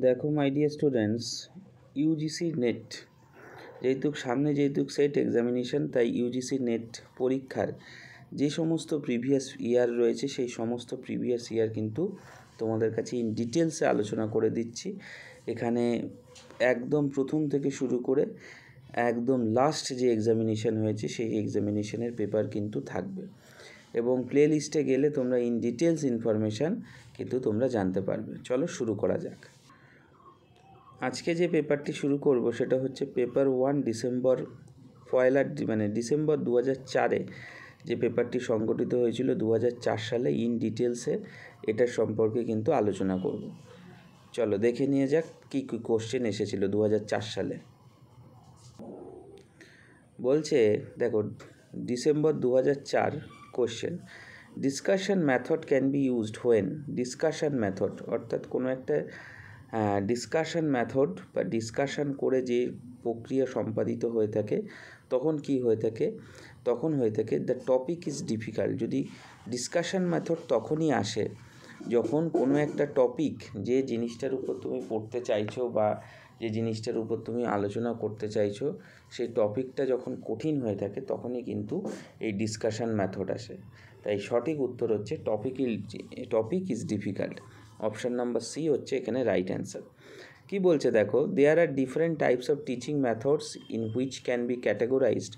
দেখো my dear students, UGC net যেহেতু set examination, তাই ইউজিসি নেট পরীক্ষার যে সমস্ত প্রিভিয়াস ইয়ার রয়েছে সেই সমস্ত প্রিভিয়াস ইয়ার কিন্তু তোমাদের কাছে ইন ডিটেলসে আলোচনা করে দিচ্ছি। এখানে একদম প্রথম থেকে শুরু করে একদম লাস্ট যে এক্সামিনেশন হয়েছে সেই এক্সামিনেশনের পেপার কিন্তু থাকবে, এবং প্লে লিস্টে গেলে তোমরা ইন ডিটেলস ইনফরমেশান কিন্তু তোমরা জানতে পারবে। চলো শুরু করা যাক। আজকে যে পেপারটি শুরু করব সেটা হচ্ছে পেপার 1 ডিসেম্বর 2004-এ যে পেপারটি সংগঠিত হয়েছিল 2004 সালে। ইন ডিটেলসে এটার সম্পর্কে কিন্তু আলোচনা করব। চলো দেখে নিয়ে যাক কী কী কোশ্চেন এসেছিল 2004 সালে। বলছে দেখো, December 2004 question, discussion method can be used when. Discussion method অর্থাৎ কোনো একটা ডিসকাশন মেথড বা ডিসকাশন করে যে প্রক্রিয়া সম্পাদিত হয়ে থাকে তখন কি হয়ে থাকে, তখন হয়ে থাকে দ্য টপিক ইজ ডিফিকাল্ট। যদি ডিসকাশন মেথড তখনই আসে যখন কোনো একটা টপিক, যে জিনিসটার উপর তুমি পড়তে চাইছো বা যে জিনিসটার উপর তুমি আলোচনা করতে চাইছো সেই টপিকটা যখন কঠিন হয়ে থাকে তখনই কিন্তু এই ডিসকাশন মেথড আসে। তাই সঠিক উত্তর হচ্ছে topic is difficult. Option number C হচ্ছে এখানে রাইট অ্যান্সার। কি বলছে দেখো, there are different types of teaching methods in which can be categorized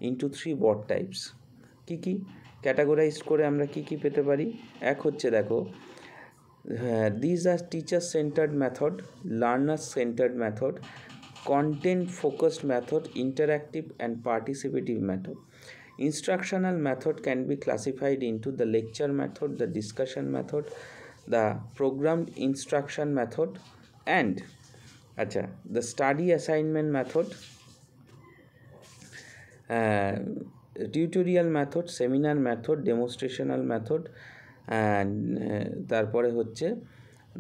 into 3 broad types. কী কী ক্যাটাগরাইজড করে আমরা কী কী পেতে পারি? এক হচ্ছে দেখো, these are teacher centered method, learner centered method, content focused method, interactive and participative method. Instructional method can be classified into the lecture method, the discussion method, the programmed instruction method, and the study assignment method, tutorial method, seminar method, demonstrational method, তারপরে হচ্ছে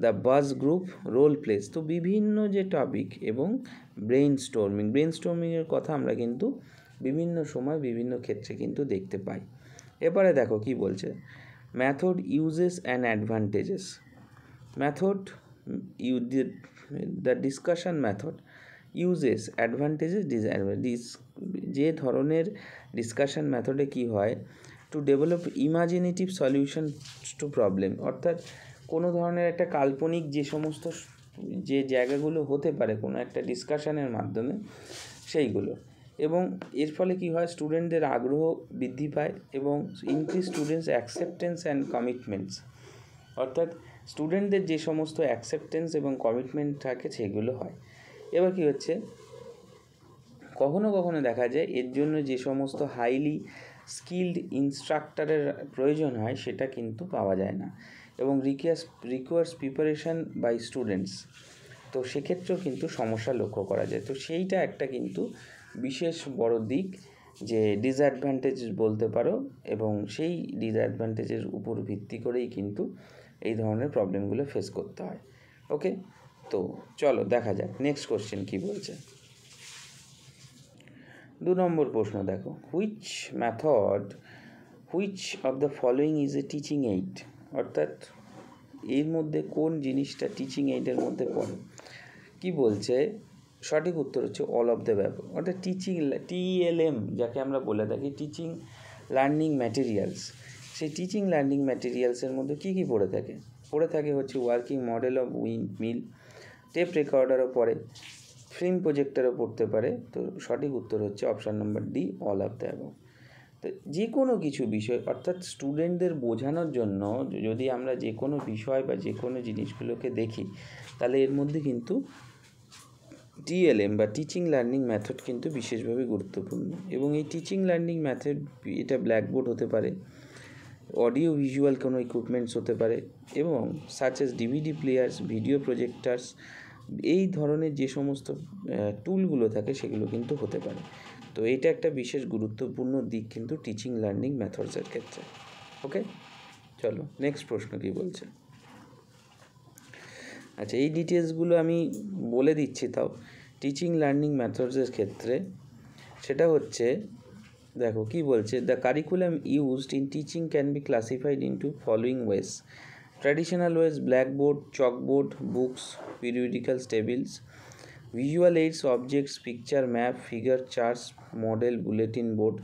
the বাজ group, role place. তো বিভিন্ন যে topic এবং ব্রেইনস্টর্মিংয়ের কথা আমরা কিন্তু বিভিন্ন সময় বিভিন্ন ক্ষেত্রে কিন্তু দেখতে পাই। এবারে দেখো কি বলছে, method uses and advantages. Method the discussion method uses, advantages, disadvantage. যে ধরনের ডিসকাশন মেথডে কি হয়, to develop imaginative solution to problem, অর্থাৎ কোনো ধরনের একটা কাল্পনিক যে সমস্ত যে জায়গাগুলো হতে পারে কোনো একটা ডিসকাশনের মাধ্যমে সেইগুলো, এবং এর ফলে কি হয়, স্টুডেন্টদের আগ্রহ বৃদ্ধি পায় এবং increase students acceptance and commitments, অর্থাৎ স্টুডেন্টদের যে সমস্ত অ্যাকসেপ্টেন্স এবং কমিটমেন্ট থাকে সেগুলো হয়। এবার কি হচ্ছে, কখনো কখনো দেখা যায় এর জন্য যে সমস্ত হাইলি স্কিল্ড ইনস্ট্রাক্টরের প্রয়োজন হয় সেটা কিন্তু পাওয়া যায় না, এবং রিকোয়ার্স প্রিপারেশান বাই স্টুডেন্টস। তো সেক্ষেত্রেও কিন্তু সমস্যা লক্ষ্য করা যায়। তো সেইটা একটা কিন্তু বিশেষ বড় দিক, যে ডিসঅ্যাডভান্টেজ বলতে পারো, এবং সেই ডিসঅ্যাডভান্টেজের উপর ভিত্তি করেই কিন্তু এই ধরনের প্রবলেমগুলো ফেস করতে হয়। ওকে, তো চলো দেখা যাক নেক্সট কোশ্চেন কী বলছে। 2 নম্বর প্রশ্ন দেখো, which of the following is a teaching aid. অর্থাৎ এর মধ্যে কোন জিনিসটা টিচিং এইডের মধ্যে পড়ে। কি বলছে, সঠিক উত্তর হচ্ছে অল অফ দ্য অ্যাবভ। অর্থাৎ TLM যাকে আমরা বলে থাকি, টিচিং লার্নিং ম্যাটেরিয়ালস। সেই টিচিং লার্নিং ম্যাটেরিয়ালসের মধ্যে কী কী পড়ে থাকে হচ্ছে working model of wind mill, tape রেকর্ডারও পড়ে, ফিল্ম প্রজেক্টরও পড়তে পারে। তো সঠিক উত্তর হচ্ছে option number D, all of the above. তো যে কোনো কিছু বিষয়, অর্থাৎ স্টুডেন্টদের বোঝানোর জন্য যদি আমরা যে কোনো বিষয় বা যে কোনো জিনিসগুলোকে দেখি, তাহলে এর মধ্যে কিন্তু TLM বা টিচিং লার্নিং মেথড কিন্তু বিশেষভাবে গুরুত্বপূর্ণ। এবং এই টিচিং লার্নিং মেথড, এটা ব্ল্যাকবোর্ড হতে পারে, অডিও ভিজুয়াল কোনো ইকুইপমেন্টস হতে পারে, এবং such as DVD players, video projectors, এই ধরনের যে সমস্ত টুলগুলো থাকে সেগুলো কিন্তু হতে পারে। তো এটা একটা বিশেষ গুরুত্বপূর্ণ দিক কিন্তু টিচিং লার্নিং মেথডসের ক্ষেত্রে। ওকে, চলো নেক্সট প্রশ্ন কী বলছে। এই ডিটেলসগুলো আমি বলে দিচ্ছি, তাও টিচিং লার্নিং মেথডসের ক্ষেত্রে সেটা হচ্ছে, দেখো কি বলছে, the curriculum used in teaching can be classified into following ways. Traditional ways: blackboard, chalkboard, books, periodical tables. Visual aids: objects, picture, map, figure, charts, model, bulletin board.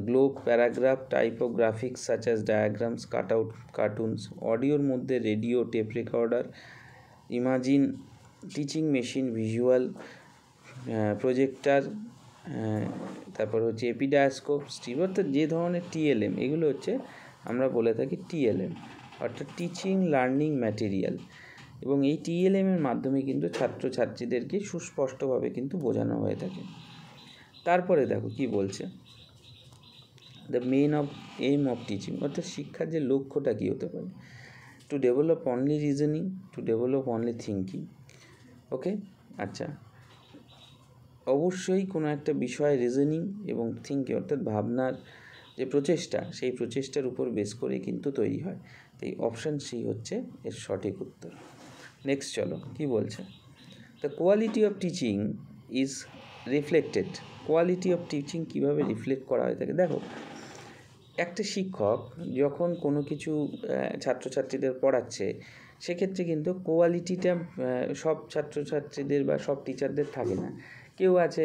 Globe, paragraph, typographics such as diagrams, cutout, cartoons. Audio মধ্যে radio, tape recorder, imagine, teaching machine, visual, projector, তারপর হচ্ছে এপিডায়াস্কোপ, strip, অর্থাৎ যে ধরনের TLM, এগুলো হচ্ছে আমরা বলে থাকি টিএলএম, অর্থাৎ টিচিং লার্নিং ম্যাটেরিয়াল। এবং এই টিএলএমের মাধ্যমে কিন্তু ছাত্রছাত্রীদেরকে সুস্পষ্টভাবে কিন্তু বোঝানো হয়ে থাকে। তারপরে দেখো কি বলছে, দ্য এইম অফ টিচিং, অর্থাৎ শিক্ষার যে লক্ষ্যটা কী হতে পারে, to develop only reasoning, to develop only thinking. Okay, আচ্ছা, অবশ্যই কোনো একটা বিষয় রিজনিং এবং থিঙ্কিং অর্থাৎ ভাবনার যে প্রচেষ্টা, সেই প্রচেষ্টার উপর বেস করে কিন্তু তৈরি হয়। তো এই অপশান সি হচ্ছে এর সঠিক উত্তর। নেক্সট চলো কি বলছে, the quality of teaching is reflected. Quality of teaching কীভাবে রিফ্লেক্ট করা হয়ে থাকে, দেখো একটা শিক্ষক যখন কোনো কিছু ছাত্রছাত্রীদের পড়াচ্ছে, সেক্ষেত্রে কিন্তু কোয়ালিটিটা সব ছাত্রছাত্রীদের বা সব টিচারদের থাকে না। কেউ আছে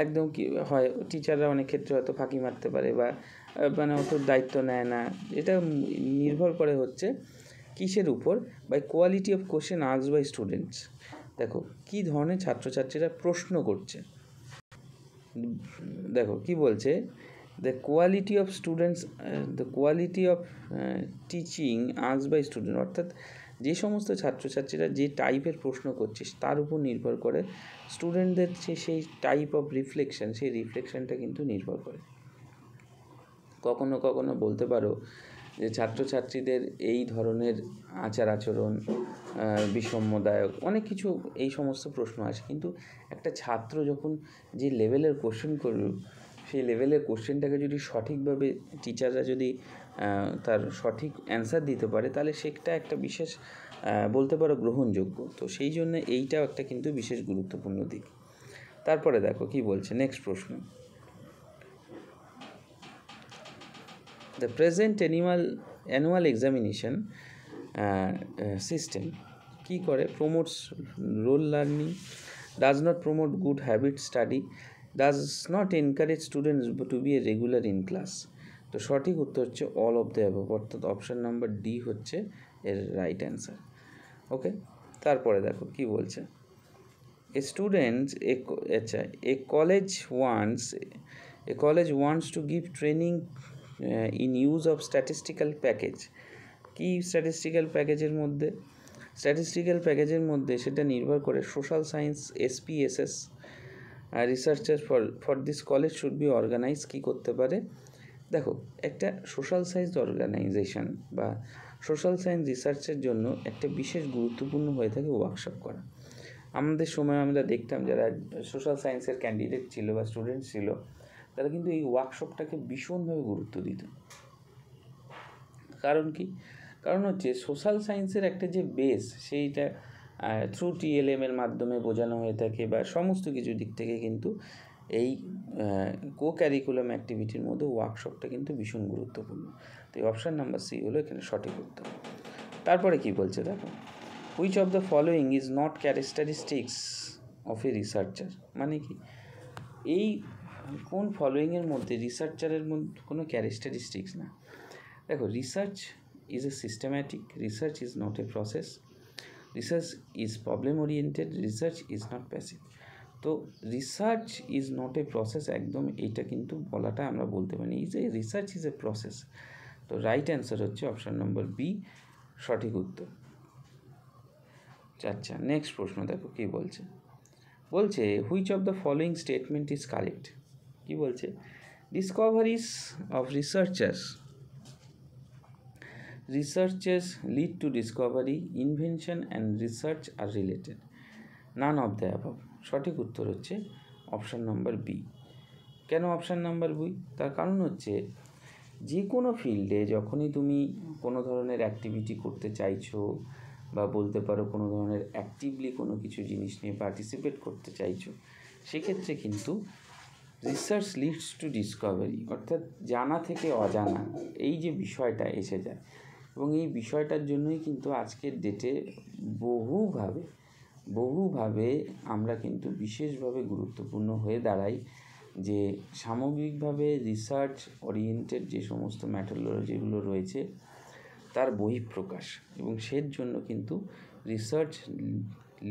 একদম কি হয়, টিচাররা অনেক ক্ষেত্রে হয়তো ফাঁকি মারতে পারে বা মানে অত দায়িত্ব নেয় না। এটা নির্ভর করে হচ্ছে কিসের উপর, by quality of question asked by students. দেখো কী ধরনের ছাত্রছাত্রীরা প্রশ্ন করছে, দেখো কি বলছে, the quality of students the quality of teaching asked by student, অর্থাৎ যে সমস্ত ছাত্রছাত্রীরা যে টাইপের প্রশ্ন করছে তার উপর নির্ভর করে স্টুডেন্টদের যে সেই টাইপ অফ রিফ্লেকশন, সেই রিফ্লেকশনটা কিন্তু নির্ভর করে। কখনো কখনো বলতে পারো যে ছাত্রছাত্রীদের এই ধরনের আচার আচরণ বিষম্যদায়ক, অনেক কিছু এই সমস্ত প্রশ্ন আসে। কিন্তু একটা ছাত্র যখন যে লেভেলের কোশ্চেন করবে, সেই লেভেলের কোশ্চেনটাকে যদি সঠিকভাবে টিচাররা যদি তার সঠিক অ্যান্সার দিতে পারে, তাহলে সেটা একটা বিশেষ বলতে পারো গ্রহণযোগ্য। তো সেই জন্য এইটাও একটা কিন্তু বিশেষ গুরুত্বপূর্ণ দিক। তারপরে দেখো কি বলছে নেক্সট প্রশ্ন, the present annual examination system কি করে, promotes role learning, does not promote good habit study, does not encourage students to be regular in class। তো সঠিক উত্তর হচ্ছে অল অফ দ্য অ্যাবভ, অর্থাৎ অপশান নাম্বার ডি হচ্ছে এর রাইট অ্যান্সার। ওকে, তারপরে দেখো কি বলছে, a college wants to give training in use of statistical package। কি স্ট্যাটিস্টিক্যাল প্যাকেজের মধ্যে, স্ট্যাটিস্টিক্যাল প্যাকেজের মধ্যে সেটা নির্ভর করে social science SPSS researcher for this college should be organize. কী করতে পারে, দেখো একটা সোশ্যাল সায়েন্স অর্গানাইজেশন বা সোশ্যাল সায়েন্স রিসার্চের জন্য একটা বিশেষ গুরুত্বপূর্ণ হয়ে থাকে ওয়ার্কশপ করা। আমাদের সময় আমরা দেখতাম যারা সোশ্যাল সায়েন্সের ক্যান্ডিডেট ছিল বা স্টুডেন্ট ছিল, তারা কিন্তু এই ওয়ার্কশপটাকে ভীষণভাবে গুরুত্ব দিত। কারণ কি, কারণ হচ্ছে সোশ্যাল সায়েন্সের একটা যে বেস, সেইটা থ্রু টিএলএমের মাধ্যমে বোঝানো হয়ে থাকে বা সমস্ত কিছু দিক থেকে কিন্তু এই কো ক্যারিকুলাম অ্যাক্টিভিটির মধ্যে ওয়ার্কশপটা কিন্তু ভীষণ গুরুত্বপূর্ণ। তো এই অপশান নাম্বার সি হলো এখানে সঠিক উত্তর। তারপরে কি বলছে দেখো, which of the following is not characteristics of A researcher, মানে কি এই কোন ফলোয়িংয়ের মধ্যে রিসার্চারের মধ্যে কোনো ক্যারেক্টারিস্টিক্স না। দেখো research is a systematic, research is not a process, research is problem oriented, research is not passive. তো research is not a process, একদম এইটা কিন্তু বলাটা আমরা বলতে পারি, রিসার্চ ইজ এ প্রসেস। তো রাইট অ্যান্সার হচ্ছে অপশান নম্বর বি সঠিক উত্তর। আচ্ছা, নেক্সট প্রশ্ন দেখো কি বলছে, বলছে which of the following statement is correct. কি বলছে, discoveries of researchers lead to discovery, invention and research আর related, none of the above. সঠিক উত্তর হচ্ছে অপশান নম্বর বি। কেন অপশান নাম্বার বি, তার কারণ হচ্ছে যে কোনো ফিল্ডে যখনই তুমি কোনো ধরনের অ্যাক্টিভিটি করতে চাইছো বা বলতে পারো কোনো ধরনের অ্যাক্টিভলি কোনো কিছু জিনিস নিয়ে পার্টিসিপেট করতে চাইছো, সেক্ষেত্রে কিন্তু রিসার্চ লিডস টু ডিসকভারি, অর্থাৎ জানা থেকে অজানা এই যে বিষয়টা এসে যায়, এবং এই বিষয়টার জন্যই কিন্তু আজকের ডেটে বহুভাবে আমরা কিন্তু বিশেষভাবে গুরুত্বপূর্ণ হয়ে দাঁড়াই, যে সামগ্রিকভাবে রিসার্চ ওরিয়েন্টেড যে সমস্ত ম্যাথোডোলজিগুলো রয়েছে তার বহিঃপ্রকাশ, এবং সের জন্য কিন্তু রিসার্চ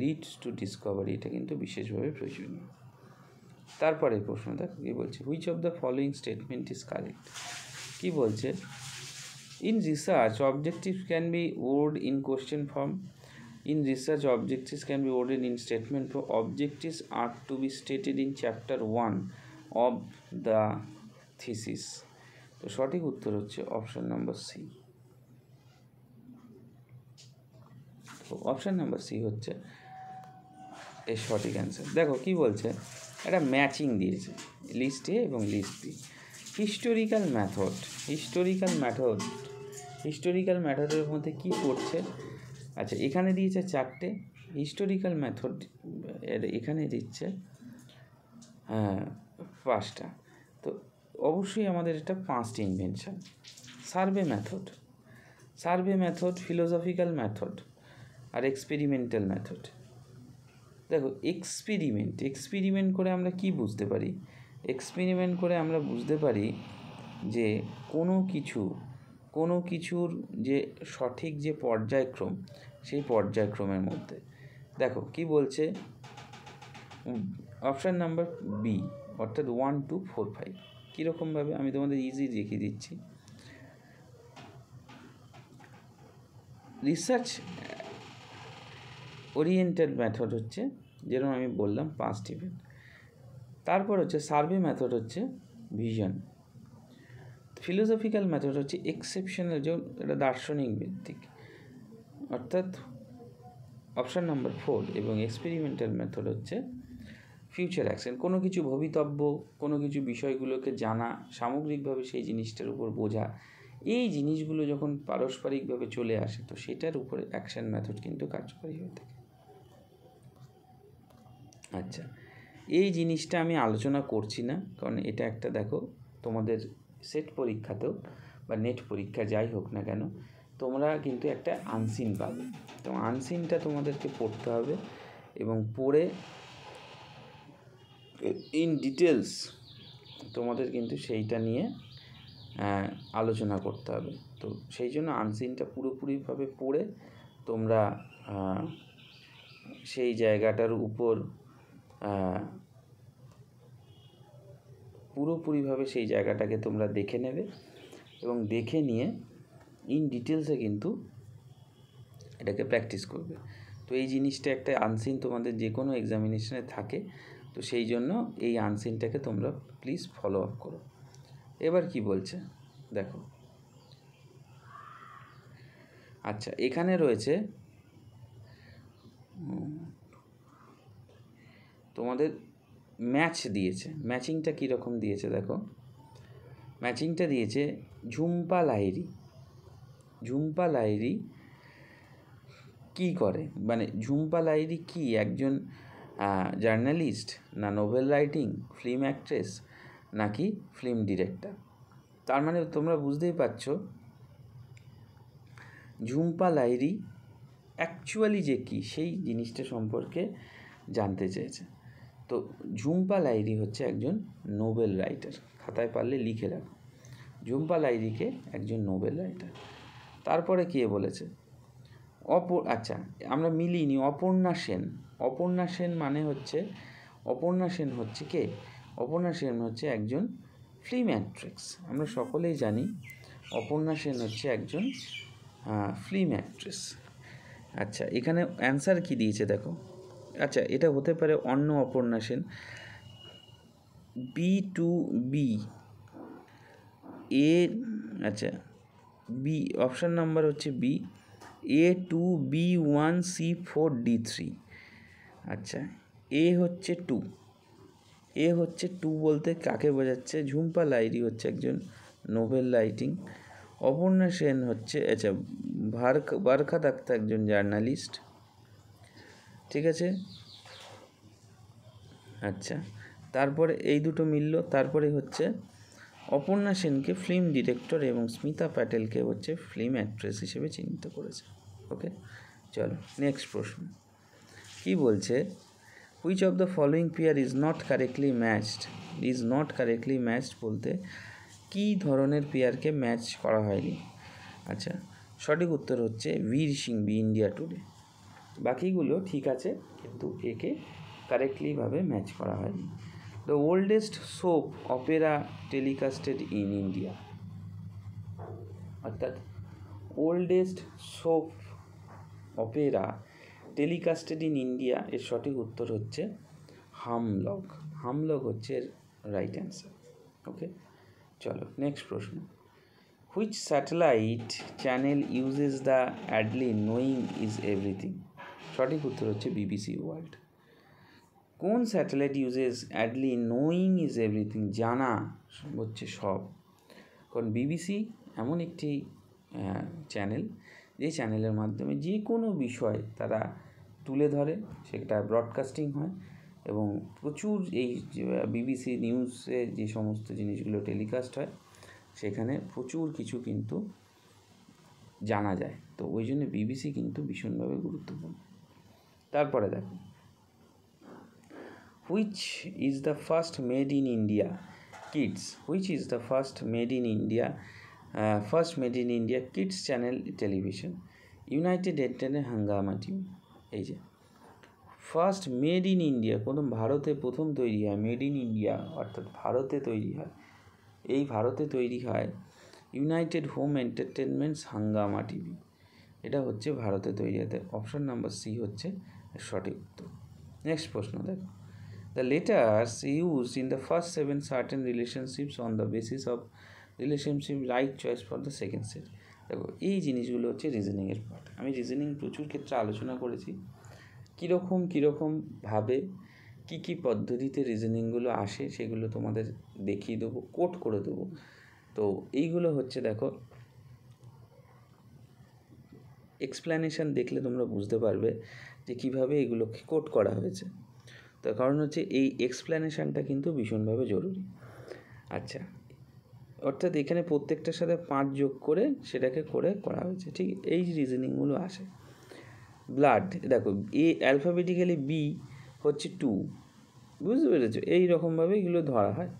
লিডস টু ডিসকভারি, এটা কিন্তু বিশেষভাবে প্রয়োজনীয়। তারপরে প্রশ্ন দেখো কী বলছে, which of the following statement is correct. কী বলছে, in research objective can be word in question form. In research, objectives can be ordered in statement form. Objectives are to be stated in chapter 1 of the thesis. তো সঠিক উত্তর হচ্ছে option number C. তো option number C হচ্ছে এর সঠিক answer. দেখো কি বলছে, একটা ম্যাচিং দিয়েছে লিস্ট এ এবং লিস্ট বি। হিস্টোরিক্যাল ম্যাথডের মধ্যে কি পড়ছে, আচ্ছা এখানে দিয়েছে 4টে হিস্টোরিক্যাল মেথড, এখানে দিচ্ছে 5টা। তো অবশ্যই আমাদের এটা 5টি invention. Survey method, philosophical method আর এক্সপেরিমেন্টাল মেথড। দেখো এক্সপেরিমেন্ট করে আমরা কি বুঝতে পারি, এক্সপেরিমেন্ট করে আমরা বুঝতে পারি যে কোনো কিছুর যে সঠিক যে পর্যায়ক্রম, সেই পর্যায়ক্রমের মধ্যে দেখো কি বলছে, অপশান নাম্বার বি অর্থাৎ 1, 2, 4, 5। কীরকমভাবে আমি তোমাদের ইজি দেখিয়ে দিচ্ছি। রিসার্চ ওরিয়েন্টেড মেথড হচ্ছে যেরকম আমি বললাম 5টি। তারপর হচ্ছে সার্ভে মেথড হচ্ছে ভিশন। ফিলোসফিক্যাল মেথড হচ্ছে এক্সেপশনাল, যে এটা দার্শনিক ভিত্তিক অর্থাৎ অপশান নাম্বার 4। এবং এক্সপেরিমেন্টাল মেথড হচ্ছে ফিউচার অ্যাকশন, কোনো কিছু ভবিতব্য, কোনো কিছু বিষয়গুলোকে জানা, সামগ্রিকভাবে সেই জিনিসটার উপর বোঝা, এই জিনিসগুলো যখন পারস্পরিকভাবে চলে আসে তো সেটার উপরে অ্যাকশন মেথড কিন্তু কার্যকরী হয়ে থাকে। আচ্ছা, এই জিনিসটা আমি আলোচনা করছি না, কারণ এটা একটা দেখো তোমাদের সেট পরীক্ষাতেও বা নেট পরীক্ষা যাই হোক না কেন, তোমরা কিন্তু একটা আনসিন পাবে। তো আনসিনটা তোমাদেরকে পড়তে হবে এবং পড়ে ইন ডিটেলস তোমাদের কিন্তু সেইটা নিয়ে আলোচনা করতে হবে। তো সেই জন্য আনসিনটা পুরোপুরিভাবে পড়ে তোমরা সেই জায়গাটার উপর পুরোপুরিভাবে সেই জায়গাটাকে তোমরা দেখে নেবে এবং দেখে নিয়ে ইন ডিটেলসে কিন্তু এটাকে প্র্যাকটিস করবে। তো এই জিনিসটা একটা আনসিন তোমাদের যে কোনো এক্সামিনেশনে থাকে, তো সেই জন্য এই আনসিনটাকে তোমরা প্লিজ ফলো আপ করো। এবার কি বলছে দেখো, আচ্ছা এখানে রয়েছে তোমাদের ম্যাচ দিয়েছে। ম্যাচিংটা কীরকম দিয়েছে দেখো, ম্যাচিংটা দিয়েছে ঝুম্পা লাহিড়ী কী করে, মানে ঝুম্পা লাহিড়ী কি একজন জার্নালিস্ট, না নোভেল রাইটিং, ফিল্ম অ্যাক্ট্রেস, নাকি ফিল্ম ডিরেক্টর। তার মানে তোমরা বুঝতেই পারছো ঝুম্পা লাহিড়ী অ্যাকচুয়ালি যে কী সেই জিনিসটা সম্পর্কে জানতে চেয়েছে। তো ঝুম্পা লাহিড়ী হচ্ছে একজন নোবেল রাইটার, খাতায় পারলে লিখে রাখো, ঝুম্পা লাহিড়ীকে একজন নোবেল রাইটার। তারপরে কে বলেছে আচ্ছা আমরা মিলিনি, অপর্ণা সেন মানে হচ্ছে, অপর্ণা সেন হচ্ছে কে, অপর্ণা সেন হচ্ছে একজন ফিল্ম অ্যাক্ট্রেস। আমরা সকলেই জানি অপর্ণা সেন হচ্ছে একজন ফিল্ম অ্যাক্ট্রেস। আচ্ছা এখানে অ্যান্সার কি দিয়েছে দেখো, আচ্ছা এটা হতে পারে অন্য অপর্ণা সেন, B2B এ, আচ্ছা বি অপশান নাম্বার হচ্ছে বি, A2B1C4D3। আচ্ছা এ হচ্ছে 2 বলতে কাকে বোঝাচ্ছে, ঝুম্পা লাহিড়ী হচ্ছে একজন নোবেল রাইটিং, অপর্ণা সেন হচ্ছে আচ্ছা বারখাত আক্তার একজন জার্নালিস্ট, ঠিক আছে। আচ্ছা তারপরে এই দুটো মিলল, তারপরে হচ্ছে অপর্ণা সেনকে ফিল্ম ডিরেক্টর এবং স্মিতা প্যাটেলকে হচ্ছে ফিল্ম অ্যাক্ট্রেস হিসেবে চিহ্নিত করেছে। ওকে, চলো নেক্সট প্রশ্ন কি বলছে, which of the following pair is not correctly matched বলতে কী ধরনের পেয়ারকে ম্যাচ করা হয়নি। আচ্ছা, সঠিক উত্তর হচ্ছে বীর সিংভি ইন্ডিয়া টুডে। বাকিগুলো ঠিক আছে, কিন্তু একে কারেক্টলিভাবে ম্যাচ করা হয়নি। The oldest soap opera telecasted in India, অর্থাৎ oldest soap opera telecasted in India এর সঠিক উত্তর হচ্ছে হামলগ হচ্ছে রাইট অ্যান্সার। ওকে, চলো নেক্সট প্রশ্ন, which satellite channel uses the oddly knowing is everything, সঠিক উত্তর হচ্ছে বিবিসি ওয়ার্ল্ড। কোন satellite uses oddly knowing is everything, জানা হচ্ছে সব। কারণ বিবিসি এমন একটি চ্যানেল, যে চ্যানেলের মাধ্যমে যে কোনো বিষয় তারা তুলে ধরে, সেটা ব্রডকাস্টিং হয় এবং প্রচুর এই বিবিসি নিউজে যে সমস্ত জিনিসগুলো টেলিকাস্ট হয় সেখানে প্রচুর কিছু কিন্তু জানা যায়। তো ওই জন্য বিবিসি কিন্তু ভীষণভাবে গুরুত্বপূর্ণ। তারপরে দেখো, which is the first made in India kids channel television, United Entertainment Hungama TV. এই যে ফার্স্ট মেড ইন ইন্ডিয়া, ভারতে প্রথম তৈরি হয়, মেড ইন ইন্ডিয়া অর্থাৎ ভারতে তৈরি হয়, এই ভারতে তৈরি হয় ইউনাইটেড হোম এন্টারটেনমেন্টস হাঙ্গামা টিভি, এটা হচ্ছে ভারতে তৈরি হয়। অপশন নাম্বার সি হচ্ছে সঠিক উত্তর। নেক্সট প্রশ্ন দেখো, the letters use in the first 7 certain relationships on the basis of relationship right choice for the second set. দেখো এই জিনিসগুলো হচ্ছে রিজনিংয়ের পার্ট। আমি রিজনিং প্রচুর ক্ষেত্রে আলোচনা করেছি, কীরকমভাবে কী পদ্ধতিতে রিজনিংগুলো আসে সেগুলো তোমাদের দেখিয়ে দেবো, কোট করে দেবো। তো এইগুলো হচ্ছে দেখো এক্সপ্ল্যানেশন দেখলে তোমরা বুঝতে পারবে যে কীভাবে এগুলোকে কোট করা হয়েছে। তার কারণ হচ্ছে এই এক্সপ্ল্যানেশনটা কিন্তু ভীষণভাবে জরুরি। আচ্ছা, অর্থাৎ এখানে প্রত্যেকটার সাথে 5 যোগ করে সেটাকে করা হয়েছে, ঠিক এই রিজনিংগুলো আসে। ব্লাড, দেখো অ্যালফাবেটিক্যালি বি হচ্ছে 2, বুঝতে পেরেছো? এই রকমভাবে এগুলো ধরা হয়।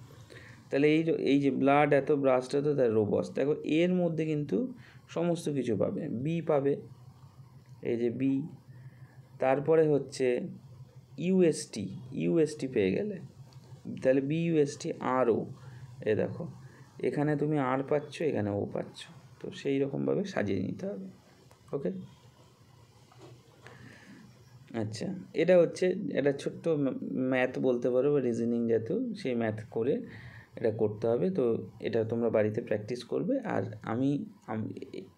তাহলে এই যে ব্লাড এত, ব্রাস্ট এত, তার রোবস, দেখো এর মধ্যে কিন্তু সমস্ত কিছু পাবে, বি পাবে, এই যে বি। তারপরে হচ্ছে ইউএসটি পেয়ে গেলে, তাহলে বিইউএসটি আরও, এ দেখো এখানে তুমি আর পাচ্ছ, এখানে ও পাচ্ছ, তো সেই রকমভাবে সাজিয়ে নিতে হবে। ওকে, আচ্ছা, এটা হচ্ছে একটা ছোট্ট ম্যাথ বলতে পারো বা রিজনিং জাতীয়, সেই ম্যাথ করে এটা করতে হবে। তো এটা তোমরা বাড়িতে প্র্যাকটিস করবে। আর আমি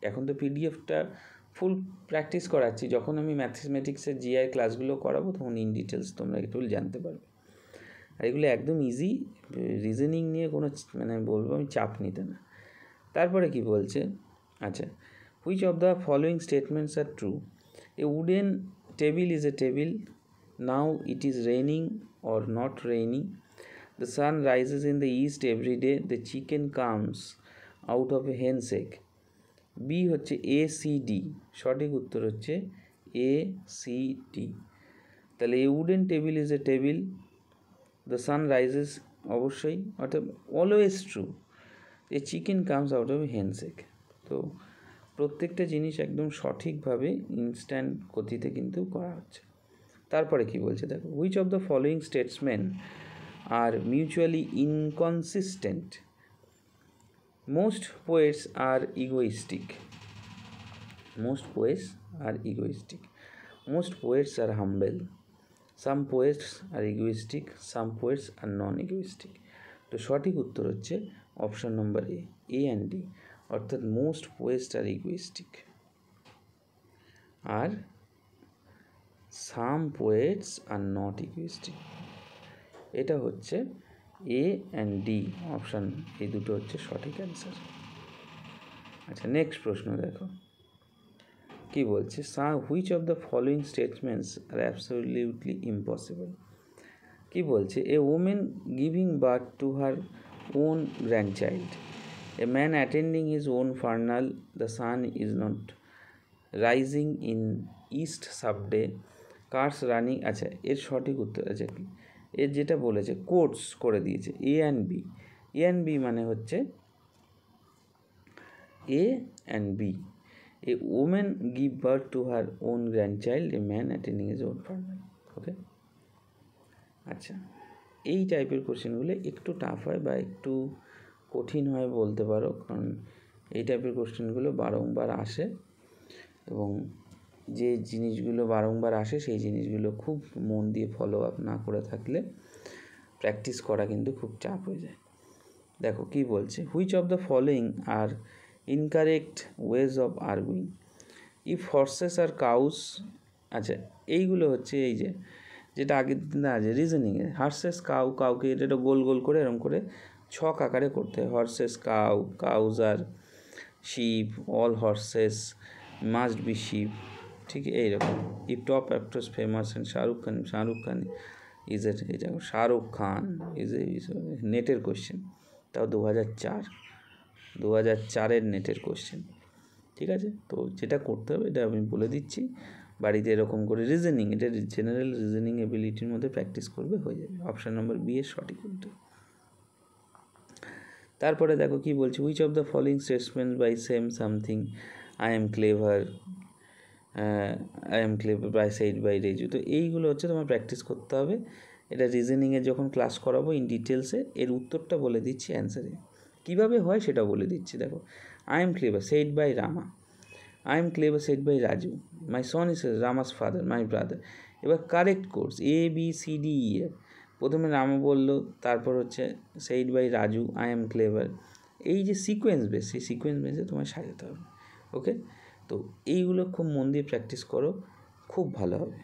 এখন তো পিডিএফটা ফুল প্র্যাকটিস করাচ্ছি, যখন আমি ম্যাথমেটিক্সের জিআই ক্লাসগুলো করাবো তখন ইন ডিটেলস তোমরা একটু জানতে পারবে। আর এগুলো একদম ইজি, রিজনিং নিয়ে কোনো বলবো আমি চাপ নিতে না। তারপরে কি বলছে, আচ্ছা, which of the following statements R true, A wooden table is a table, now it is raining or not raining, the sun rises in the east every day, the chicken comes out of a hen's egg। B হচ্ছে ACD, সঠিক উত্তর হচ্ছে ACD। তাহলে a wooden table is a table, the sun rises অবশ্যই, অর্থাৎ always true, a chicken comes out of hen's egg. তো প্রত্যেকটা জিনিস একদম সঠিকভাবে ইনস্ট্যান্ট গতিতে কিন্তু করা হচ্ছে। তারপরে কি বলছে দেখো, which of the following statesman are mutually inconsistent, most poets are egoistic, most poets are humble, some poets are egoistic, some poets are non egoistic. তো সঠিক উত্তর হচ্ছে option number A and D, অর্থাৎ মোস্ট পোয়েটস আর ইগোইস্টিক আর some poets are not egoistic, এটা হচ্ছে A and D option, এই দুটো হচ্ছে সঠিক অ্যান্সার। আচ্ছা, নেক্সট প্রশ্ন দেখো কি বলছে, which of the following statements are absolutely impossible. কি বলছে, a woman giving birth to her own grandchild. A man attending his own funeral, the sun is not rising in east subday, cars running. আচ্ছা, এর সঠিক উত্তর আছে কি? এর যেটা বলেছে কোটস করে দিয়েছে A and B. A and B মানে হচ্ছে A and B. A woman give birth to her own grandchild, a man attending his own funeral. ওকে, আচ্ছা, এই টাইপের কোশ্চেনগুলো একটু টাফ হয় বা একটু কঠিন হয় বলতে পারো, কারণ এই টাইপের কোশ্চেনগুলো বারংবার আসে এবং যে জিনিসগুলো বারংবার আসে সেই জিনিসগুলো খুব মন দিয়ে ফলো আপ না করে থাকলে প্র্যাকটিস করা কিন্তু খুব চাপ হয়ে যায়। দেখো কি বলছে, which of the following are incorrect ways of arguing if horses are cows. আচ্ছা, এইগুলো হচ্ছে এই যে যেটা আগের দিন আছে রিজনিংয়ে, হর্সেস কাউ, কাউকে এটা গোল গোল করে এরকম করে ছক আকারে করতে হয়। Horses cow, cows are sheep, all horses must be sheep, ঠিক এইরকম। If top actors famous and Shahrukh Khan is a, এটা শাহরুখ খান ইজ এ নেটের কোশ্চেন, তাও 2004 নেটের কোশ্চেন, ঠিক আছে। তো যেটা করতে হবে এটা আমি বলে দিচ্ছি, বাড়িতে এরকম করে রিজনিং, এটা জেনারেল রিজনিং এবিলিটির মধ্যে প্র্যাকটিস করবে, হয়ে যাবে। অপশান নম্বর বি এর সঠিক উত্তর। তারপরে দেখো কি বলছে, which of the following statements by same something, I am clever by side by Raju. তো এইগুলো হচ্ছে তোমার প্র্যাকটিস করতে হবে। এটা রিজনিংয়ে যখন ক্লাস করাবো ইন ডিটেলসে এর উত্তরটা বলে দিচ্ছি, অ্যান্সারে কীভাবে হয় সেটা বলে দিচ্ছি। দেখো, I am clever said by Rama, I am clever said by Raju, my son is Rama's father, my brother. এবার correct course A B C D E F, প্রথমে রামা বললো, তারপর হচ্ছে said by Raju, I am clever. এই যে সিকোয়েন্স বেস, সেই sequence বেসে তোমায় সাজাতে হবে। ওকে, তো এইগুলো খুব মন দিয়ে প্র্যাকটিস করো, খুব ভালো হবে।